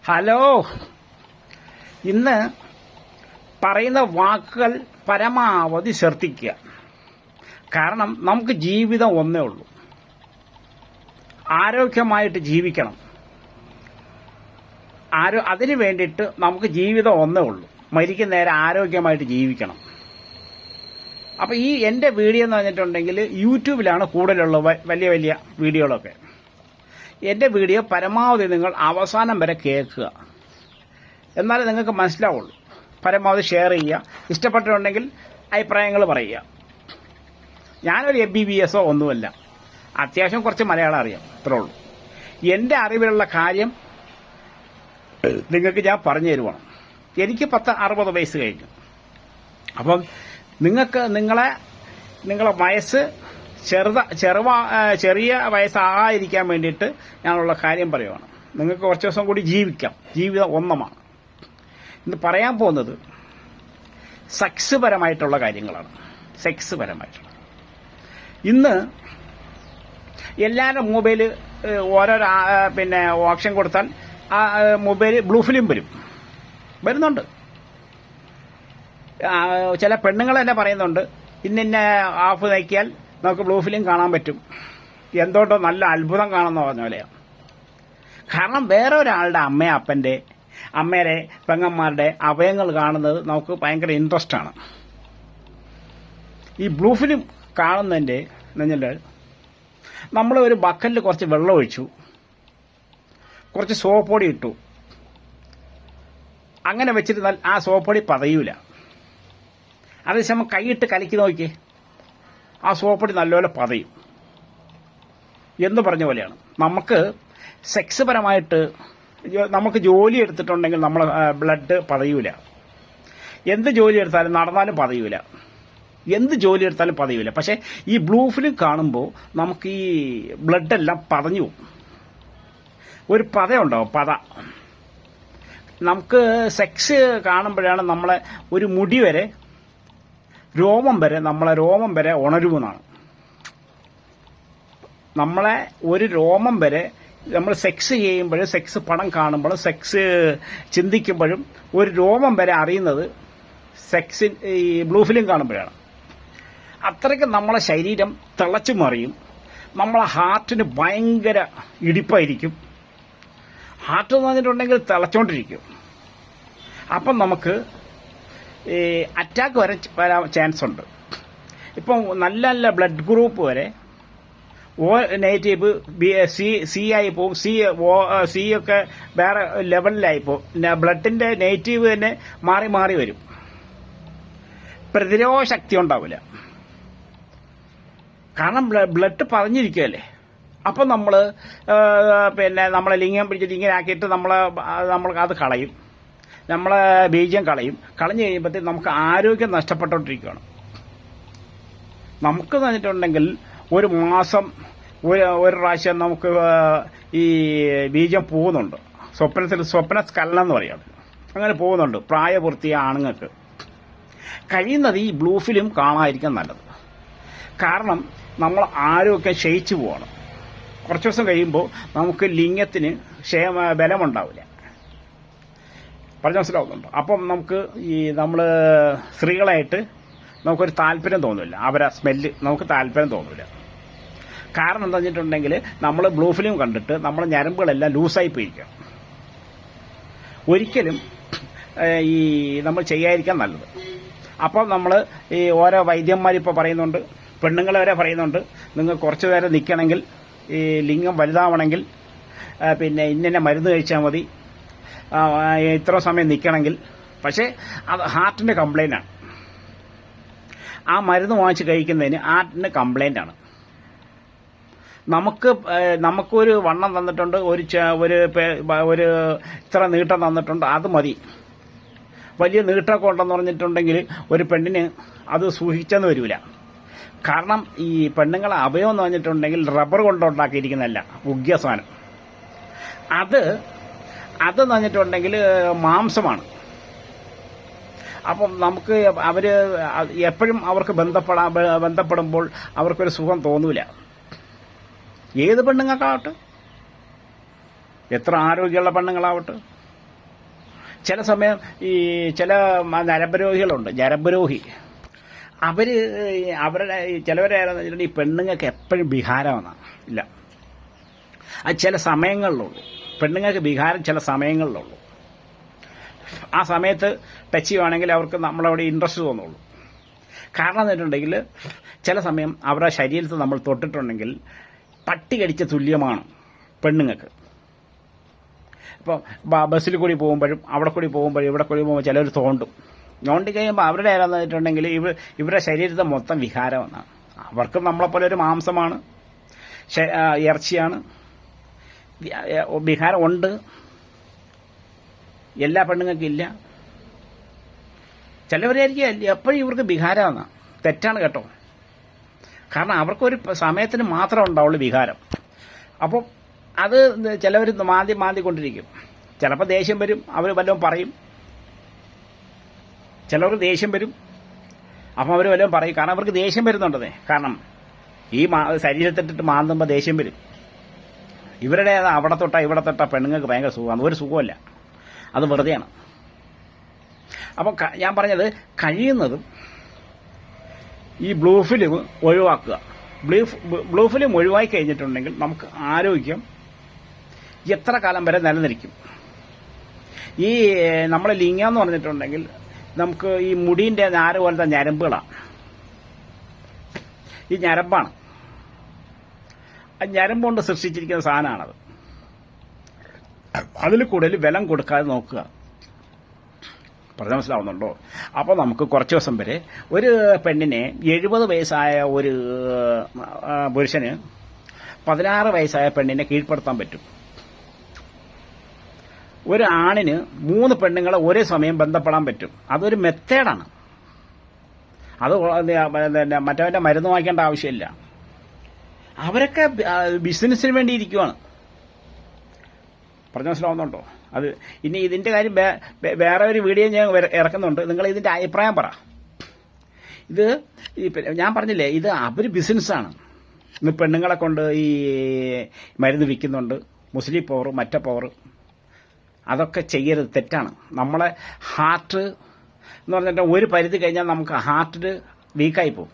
Hello. ഇന്ന് പറയുന്ന വാക്കുകൾ പരമാവധി ശ്രദ്ധിക്കുക. കാരണം നമുക്ക് ജീവിതം ഒന്നേ ഉള്ളൂ. ആരോഗ്യമായിട്ട് ജീവിക്കണം. അതിനു വേണ്ടിയിട്ട് നമുക്ക് ജീവിതം ഒന്നേ ഉള്ളൂ. മരിക്കുന്ന നേരെ ആരോഗ്യമായിട്ട് ജീവിക്കണം. അപ്പോൾ ഈ എൻ്റെ വീഡിയോ എന്ന് പറഞ്ഞിട്ടുണ്ടെങ്കിൽ യൂട്യൂബിലാണ് കൂടുതലുള്ള വലിയ വലിയ വീഡിയോകളൊക്കെ. എൻ്റെ വീഡിയോ പരമാവധി നിങ്ങൾ അവസാനം വരെ കേൾക്കുക, എന്നാലേ നിങ്ങൾക്ക് മനസ്സിലാവുള്ളൂ. പരമാവധി ഷെയർ ചെയ്യുക. ഇഷ്ടപ്പെട്ടിട്ടുണ്ടെങ്കിൽ അഭിപ്രായങ്ങൾ പറയുക. ഞാനൊരു MBBS ഒന്നുമല്ല, അത്യാവശ്യം കുറച്ച് മലയാളം അറിയാം, അത്രേ ഉള്ളൂ. എൻ്റെ അറിവിലുള്ള കാര്യം നിങ്ങൾക്ക് ഞാൻ പറഞ്ഞു തരുവാണ്. എനിക്ക് 60 വയസ്സ് കഴിഞ്ഞു. അപ്പം നിങ്ങൾക്ക് നിങ്ങളെ വയസ്സ് ചെറിയ വയസ്സാകാതിരിക്കാൻ വേണ്ടിയിട്ട് ഞാനുള്ള കാര്യം പറയുവാണ്. നിങ്ങൾക്ക് കുറച്ച് ദിവസം കൂടി ജീവിക്കാം. ജീവിതം ഒന്നമാണ്. ഇന്ന് പറയാൻ പോകുന്നത് സെക്സ് പരമായിട്ടുള്ള കാര്യങ്ങളാണ്. സെക്സ് പരമായിട്ടുള്ള ഇന്ന് എല്ലാവരും മൊബൈൽ ഓരോരോ ഓപ്ഷൻ കൊടുത്താൽ ആ മൊബൈൽ ബ്ലൂ ഫിലിം വരുന്നുണ്ട്. ചില പെണ്ണുങ്ങൾ തന്നെ പറയുന്നുണ്ട്, ഇന്ന ആപ്പ് നോക്കിയാൽ നമുക്ക് ബ്ലൂ ഫിലിം കാണാൻ പറ്റും. എന്തോട്ടോ നല്ല അത്ഭുതം കാണുന്ന പറഞ്ഞ പോലെയാണ്. കാരണം വേറെ ഒരാളുടെ അമ്മയുടെ പെങ്ങന്മാരുടെ അവയങ്ങൾ കാണുന്നത് നമുക്ക് ഭയങ്കര ഇൻട്രസ്റ്റ് ആണ്. ഈ ബ്ലൂ ഫിലിം കാണുന്നതിൻ്റെ എന്നുവെച്ചാൽ നമ്മൾ ഒരു ബക്കറ്റിൽ കുറച്ച് വെള്ളം ഒഴിച്ചു, കുറച്ച് സോപ്പ് പൊടി ഇട്ടു. അങ്ങനെ വെച്ചിരുന്നാൽ ആ സോപ്പ് പൊടി പതയൂല. അതേസമയം കൈയിട്ട് കലക്കി നോക്കിയേ, ആ സോപ്പ് പൊടി നല്ലപോലെ പതയും എന്ന് പറഞ്ഞ പോലെയാണ്. നമുക്ക് സെക്സ് പരമായിട്ട് നമുക്ക് ജോലി എടുത്തിട്ടുണ്ടെങ്കിൽ നമ്മളെ ബ്ലഡ് പതയൂല. എന്ത് ജോലി എടുത്താലും നടന്നാലും പതയൂല. എന്ത് ജോലി എടുത്താലും പതയൂല. പക്ഷേ ഈ ബ്ലൂ ഫിലിം കാണുമ്പോൾ നമുക്ക് ഈ ബ്ലഡെല്ലാം പതഞ്ഞു പോകും. ഒരു പതയുണ്ടാവും, പത. നമുക്ക് സെക്സ് കാണുമ്പോഴാണ് നമ്മളെ ഒരു മുടി വരെ നമ്മളെ രോമം വരെ ഉണരുമെന്നാണ്. നമ്മളെ ഒരു രോമം വരെ നമ്മൾ സെക്സ് ചെയ്യുമ്പോഴും സെക്സ് പടം കാണുമ്പോഴും സെക്സ് ചിന്തിക്കുമ്പോഴും ഒരു രോമം വരെ അറിയുന്നത് ഈ ബ്ലൂ ഫിലിം കാണുമ്പോഴാണ്. അത്രയ്ക്ക് നമ്മളെ ശരീരം തിളച്ചു മറിയും. നമ്മളെ ഹാർട്ടിന് ഭയങ്കര ഇടിപ്പായിരിക്കും. ഹാർട്ട് എന്ന് പറഞ്ഞിട്ടുണ്ടെങ്കിൽ തിളച്ചോണ്ടിരിക്കും. അപ്പം നമുക്ക് അറ്റാക്ക് വരാൻ ചാൻസ് ഉണ്ട്. ഇപ്പം നല്ല നല്ല ബ്ലഡ് ഗ്രൂപ്പ് വരെ O നെഗറ്റീവ്, സി ആയി പോവും. സി ഒക്കെ വേറെ ലെവലിലായി പോവും. ബ്ലഡിന്റെ നെഗറ്റീവ് തന്നെ മാറി മാറി വരും. പ്രതിരോധ ശക്തി ഉണ്ടാവില്ല. കാരണം ബ്ലഡ് പതഞ്ഞിരിക്കുകയല്ലേ. അപ്പം നമ്മളെ ലിംഗം പിടിച്ചിട്ട് ഇങ്ങനെ ആക്കിയിട്ട് നമ്മൾ അത് കളയും. നമ്മളെ ബീജം കളഞ്ഞു കഴിയുമ്പോഴത്തേക്ക് നമുക്ക് ആരോഗ്യം നഷ്ടപ്പെട്ടുകൊണ്ടിരിക്കുകയാണ്. നമുക്ക് തന്നിട്ടുണ്ടെങ്കിൽ ഒരു മാസം ഒരു പ്രാവശ്യം നമുക്ക് ഈ ബീജം പോകുന്നുണ്ട്. സ്വപ്നസ്ഖലനം എന്ന് പറയാം. അങ്ങനെ പോകുന്നുണ്ട് പ്രായപൂർത്തിയ ആണുങ്ങൾക്ക്. കഴിയുന്നത് ഈ ബ്ലൂ ഫിലിം കാണാതിരിക്കാൻ നല്ലത്. കാരണം നമ്മൾ ആരോഗ്യം ക്ഷയിച്ചു പോവാണ്. കുറച്ച് ദിവസം കഴിയുമ്പോൾ നമുക്ക് ലിംഗത്തിന് ബലമുണ്ടാവില്ല. പറഞ്ഞ മനസ്സിലാവുന്നുണ്ട്. അപ്പം നമുക്ക് നമ്മൾ സ്ത്രീകളായിട്ട് നമുക്കൊരു താല്പര്യം തോന്നില്ല. അവരെ സ്മെല്ല് നമുക്ക് താല്പര്യം തോന്നില്ല. കാരണം എന്താ വെച്ചിട്ടുണ്ടെങ്കിൽ നമ്മൾ ബ്ലൂ ഫിലിം കണ്ടിട്ട് നമ്മളെ ഞരമ്പുകളെല്ലാം ലൂസായി പോയിരിക്കുക. ഒരിക്കലും നമ്മൾ ചെയ്യാതിരിക്കാൻ നല്ലത്. അപ്പം നമ്മൾ ഈ ഓരോ വൈദ്യന്മാരിപ്പോൾ പറയുന്നുണ്ട്, പെണ്ണുങ്ങളെ വരെ പറയുന്നുണ്ട്, നിങ്ങൾ കുറച്ച് നേരം നിൽക്കണമെങ്കിൽ, ഈ ലിംഗം വലുതാവണമെങ്കിൽ ഇന്ന മരുന്ന് കഴിച്ചാൽ മതി, ഇത്ര സമയം നിൽക്കണമെങ്കിൽ. പക്ഷേ അത് ഹാർട്ടിൻ്റെ കംപ്ലൈൻ്റാണ്. ആ മരുന്ന് വാങ്ങിച്ച് കഴിക്കുന്നതിന് ഹാർട്ടിന് കംപ്ലൈൻ്റാണ്. നമുക്കൊരു വണ്ണം തന്നിട്ടുണ്ട്, ഒരു ഇത്ര നീട്ടം തന്നിട്ടുണ്ട്, അത് മതി. വലിയ നീട്ടമൊക്കെ ഉണ്ടെന്ന് പറഞ്ഞിട്ടുണ്ടെങ്കിൽ ഒരു പെണ്ണിന് അത് സൂക്ഷിച്ചെന്ന് വരില്ല. കാരണം ഈ പെണ്ണുങ്ങളെ അവയവം എന്ന് പറഞ്ഞിട്ടുണ്ടെങ്കിൽ റബ്ബർ കൊണ്ടുണ്ടാക്കിയിരിക്കുന്നതല്ല, ഉഗ്യസാനം. അതെന്ന് പറഞ്ഞിട്ടുണ്ടെങ്കിൽ മാംസമാണ്. അപ്പം നമുക്ക് എപ്പോഴും അവർക്ക് ബന്ധപ്പെടുമ്പോൾ അവർക്കൊരു സുഖം തോന്നൂല. ഏത് പെണ്ണുങ്ങൾക്കാവട്ടെ, എത്ര ആരോഗ്യമുള്ള പെണ്ണുങ്ങളാവട്ടെ, ചില സമയം ഈ ചില നരമ്പരോഹികളുണ്ട്, ഞരമ്പരോഹി, അവരുടെ ചിലവരാണെന്ന് വെച്ചിട്ടുണ്ടെങ്കിൽ ഈ പെണ്ണുങ്ങൾക്ക് എപ്പോഴും വികാരമാണ് ഇല്ല, അത് ചില സമയങ്ങളിലുള്ളൂ. പെണ്ണുങ്ങൾക്ക് വികാരം ചില സമയങ്ങളിലുള്ളൂ. ആ സമയത്ത് ടച്ച് ചെയ്യുവാണെങ്കിൽ അവർക്ക് നമ്മളവിടെ ഇൻട്രസ്റ്റ് തോന്നുള്ളൂ. കാരണം എന്ന് വെച്ചിട്ടുണ്ടെങ്കിൽ ചില സമയം അവരുടെ ശരീരത്തിൽ നമ്മൾ തൊട്ടിട്ടുണ്ടെങ്കിൽ പട്ടി കടിച്ച തുല്യമാണ് പെണ്ണുങ്ങൾക്ക്. ഇപ്പോൾ ബസ്സിൽ കൂടി പോകുമ്പോഴും അവിടെ കൂടി പോകുമ്പോഴും ഇവിടെ കൂടി പോകുമ്പോൾ ചിലർ ഞോണ്ടി കഴിയുമ്പോൾ അവരുടെ ഏതാന്ന് വെച്ചിട്ടുണ്ടെങ്കിൽ ഇവരുടെ ശരീരത്തെ മൊത്തം വികാരമാണ്. അവർക്ക് നമ്മളെപ്പോലെ ഒരു മാംസമാണ്, ഇറച്ചിയാണ്, വികാരം ഉണ്ട്. എല്ലാ പെണ്ണുങ്ങൾക്കും ഇല്ല. ചിലവരായിരിക്കും എപ്പോഴും ഇവർക്ക് വികാരമാണ്. തെറ്റാണ് കേട്ടോ. കാരണം അവർക്കൊരു സമയത്തിന് മാത്രമേ ഉണ്ടാവുള്ളൂ വികാരം. അപ്പം അത് ചിലവർ മാന്തിക്കൊണ്ടിരിക്കും. ചിലപ്പോൾ ദേഷ്യം വരും, അവർ വല്ലതും പറയും. ചിലവർക്ക് ദേഷ്യം വരും, അപ്പം അവർ വല്ലതും പറയും. കാരണം അവർക്ക് ദേഷ്യം വരുന്നുണ്ടെന്നേ. കാരണം ഈ ശരീരത്തിട്ടിട്ട് മാന്തുമ്പോൾ ദേഷ്യം വരും. ഇവരുടെ അവിടെ തൊട്ടാ ഇവിടെ തൊട്ടാ പെണ്ണുങ്ങൾക്ക് ഭയങ്കര സുഖമാണ്. ഒരു സുഖമല്ല, അത് വെറുതെയാണ്. അപ്പം ഞാൻ പറഞ്ഞത് കഴിയുന്നതും ഈ ബ്ലൂ ഫിലിം ഒഴിവാക്കുക. ബ്ലൂ ഫിലിം ഒഴിവാക്കി കഴിഞ്ഞിട്ടുണ്ടെങ്കിൽ നമുക്ക് ആരോഗ്യം എത്ര കാലം വരെ നിലനിൽക്കും. ഈ നമ്മളെ ലിംഗം എന്ന് പറഞ്ഞിട്ടുണ്ടെങ്കിൽ നമുക്ക് ഈ മുടീൻ്റെ നാര് പോലത്തെ ഞരമ്പുകളാണ്. ഈ ഞരമ്പാണ്, ആ ഞരമ്പ് കൊണ്ട് സൃഷ്ടിച്ചിരിക്കുന്ന സാധനമാണത്. അതിൽ കൂടുതൽ ബലം കൊടുക്കാതെ നോക്കുക. പറഞ്ഞ മനസ്സിലാവുന്നുണ്ടോ? അപ്പോൾ നമുക്ക് കുറച്ച് ദിവസം വരെ ഒരു പെണ്ണിനെ 70 വയസ്സായ ഒരു പുരുഷന് 16 വയസ്സായ പെണ്ണിനെ കീഴ്പ്പെടുത്താൻ പറ്റും. ഒരു ആണിന് 3 പെണ്ണുങ്ങളെ ഒരേ സമയം ബന്ധപ്പെടാൻ പറ്റും. അതൊരു മെത്തേഡാണ്. അത് മറ്റവൻ്റെ മരുന്ന് വാങ്ങിക്കേണ്ട ആവശ്യമില്ല. അവരൊക്കെ ബിസിനസ്സിന് വേണ്ടി ഇരിക്കുവാണ്. പറഞ്ഞു മനസ്സിലാവുന്നുണ്ടോ? അത് ഇനി ഇതിൻ്റെ കാര്യം വേറെ ഒരു വീഡിയോ ഞാൻ ഇറക്കുന്നുണ്ട്. നിങ്ങൾ ഇതിൻ്റെ അഭിപ്രായം പറ. ഇത് ഞാൻ പറഞ്ഞില്ലേ, ഇത് അവർ ബിസിനസ്സാണ്. ഇന്ന് പെണ്ണുങ്ങളെ കൊണ്ട് ഈ മരുന്ന് വിൽക്കുന്നുണ്ട്. മുസ്ലിം പവർ, മറ്റ പവർ, അതൊക്കെ ചെയ്യരുത്, തെറ്റാണ്. നമ്മളെ ഹാർട്ട് എന്ന് പറഞ്ഞിട്ട് ഒരു പരിധി കഴിഞ്ഞാൽ നമുക്ക് ഹാർട്ടിൽ വീക്കായി പോകും.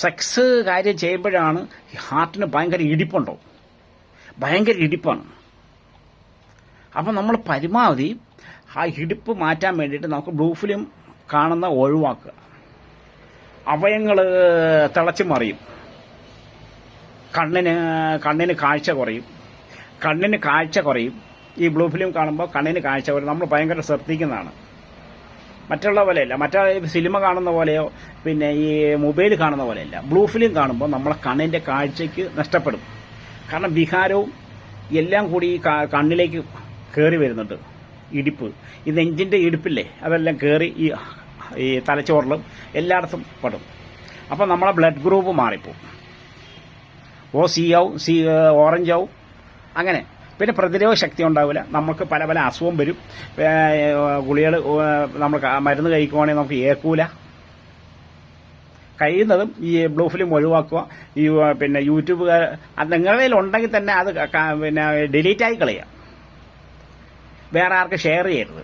സെക്സ് കാര്യം ചെയ്യുമ്പോഴാണ് ഹാർട്ടിന് ഭയങ്കര ഇടിപ്പുണ്ടാവും, ഭയങ്കര ഇടിപ്പാണ്. അപ്പം നമ്മൾ പരമാവധി ആ ഇടിപ്പ് മാറ്റാൻ വേണ്ടിയിട്ട് നമുക്ക് ബ്ലൂ ഫിലിം കാണുന്ന ഒഴിവാക്കുക. അവയങ്ങൾ തിളച്ചു മറിയും, കണ്ണിന് കാഴ്ച കുറയും. ഈ ബ്ലൂ ഫിലിം കാണുമ്പോൾ കണ്ണിന് കാഴ്ച കുറയും. നമ്മൾ ഭയങ്കര ശ്രദ്ധിക്കുന്നതാണ്. മറ്റുള്ള പോലെയല്ല, മറ്റേ സിനിമ കാണുന്ന പോലെയോ പിന്നെ ഈ മൊബൈൽ കാണുന്ന പോലെയല്ല. ബ്ലൂ ഫിലിം കാണുമ്പോൾ നമ്മളെ കണ്ണിൻ്റെ കാഴ്ചയ്ക്ക് നഷ്ടപ്പെടും. കാരണം വികാരവും എല്ലാം കൂടി ഈ കണ്ണിലേക്ക് കയറി വരുന്നുണ്ട്. ഇടിപ്പ്, ഈ നെഞ്ചിൻ്റെ ഇടിപ്പില്ലേ, അതെല്ലാം കയറി ഈ തലച്ചോറിലും എല്ലായിടത്തും പെടും. അപ്പം നമ്മളെ ബ്ലഡ് ഗ്രൂപ്പ് മാറിപ്പോവും. സി ആവും, ഓറഞ്ച് ആവും. അങ്ങനെ പിന്നെ പ്രതിരോധ ശക്തി ഉണ്ടാവില്ല. നമുക്ക് പല പല അസുഖം വരും. ഗുളികൾ നമ്മൾ മരുന്ന് കഴിക്കുവാണെങ്കിൽ നമുക്ക് ഏൽക്കൂല. കഴിയുന്നതും ഈ ബ്ലൂ ഫിലിം ഒഴിവാക്കുക. ഈ പിന്നെ യൂട്യൂബ് നിങ്ങളുടെ കയ്യിൽ ഉണ്ടെങ്കിൽ തന്നെ അത് പിന്നെ ഡിലീറ്റായി കളയുക. വേറെ ആൾക്ക് ഷെയർ ചെയ്യരുത്.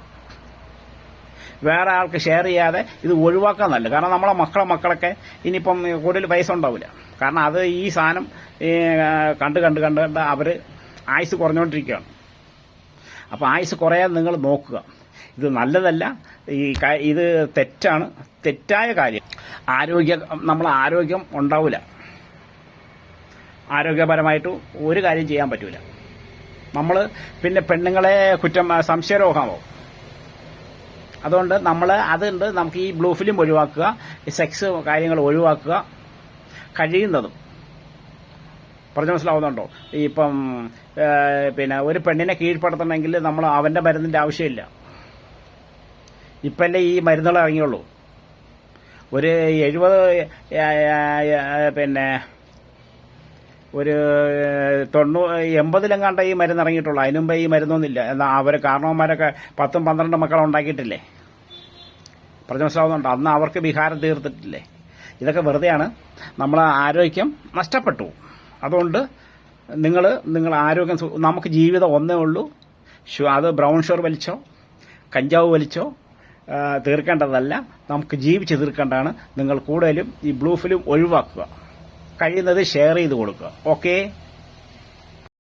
വേറെ ആൾക്ക് ഷെയർ ചെയ്യാതെ ഇത് ഒഴിവാക്കാൻ നല്ലത്. കാരണം നമ്മളെ മക്കളൊക്കെ ഇനിയിപ്പം കൂടുതൽ പൈസ ഉണ്ടാവില്ല. കാരണം അത് ഈ സാധനം കണ്ട് അവർ ആയുസ് കുറഞ്ഞുകൊണ്ടിരിക്കുകയാണ്. അപ്പോൾ ആയുസ് കുറയാൻ നിങ്ങൾ നോക്കുക. ഇത് നല്ലതല്ല, ഇത് തെറ്റാണ്, തെറ്റായ കാര്യം. നമ്മളെ ആരോഗ്യം ഉണ്ടാവില്ല. ആരോഗ്യപരമായിട്ട് ഒരു കാര്യം ചെയ്യാൻ പറ്റൂല. നമ്മൾ പിന്നെ പെണ്ണുങ്ങളെ സംശയരോഗമാവും. അതുകൊണ്ട് അതുണ്ട് നമുക്ക് ഈ ബ്ലൂ ഫിലിം ഒഴിവാക്കുക, ഈ സെക്സ് കാര്യങ്ങൾ ഒഴിവാക്കുക. കഴിയുന്നതും പറഞ്ഞു മനസ്സിലാവുന്നുണ്ടോ? ഇപ്പം പിന്നെ ഒരു പെണ്ണിനെ കീഴ്പ്പെടുത്തണമെങ്കിൽ നമ്മൾ അവൻ്റെ മരുന്നിൻ്റെ ആവശ്യമില്ല. ഇപ്പല്ലേ ഈ മരുന്നുകൾ ഇറങ്ങിയുള്ളൂ. ഒരു 70 ഒരു 80 ഈ മരുന്ന് ഇറങ്ങിയിട്ടുള്ളൂ. അതിനുമുമ്പ് ഈ മരുന്നൊന്നുമില്ല. എന്നാൽ അവർ കാരണവന്മാരൊക്കെ 10-12 മക്കളെ ഉണ്ടാക്കിയിട്ടില്ലേ? പറഞ്ഞു മനസ്സിലാവുന്നുണ്ടോ? അന്ന് അവർക്ക് വികാരം തീർത്തിട്ടില്ലേ? ഇതൊക്കെ വെറുതെയാണ്. നമ്മളെ ആരോഗ്യം നഷ്ടപ്പെട്ടു. അതുകൊണ്ട് നിങ്ങൾ ആരോഗ്യം, നമുക്ക് ജീവിതം ഒന്നേ ഉള്ളൂ. അത് ബ്രൗൺ ഷുഗർ വലിച്ചോ, കഞ്ചാവ് വലിച്ചോ തീർക്കേണ്ടതല്ല, നമുക്ക് ജീവിച്ച് തീർക്കേണ്ടതാണ്. നിങ്ങൾ കൂടുതലും ഈ ബ്ലൂ ഫിലിം ഒഴിവാക്കുക, കഴിയുന്നത് ഷെയർ ചെയ്ത് കൊടുക്കുക. ഓക്കേ.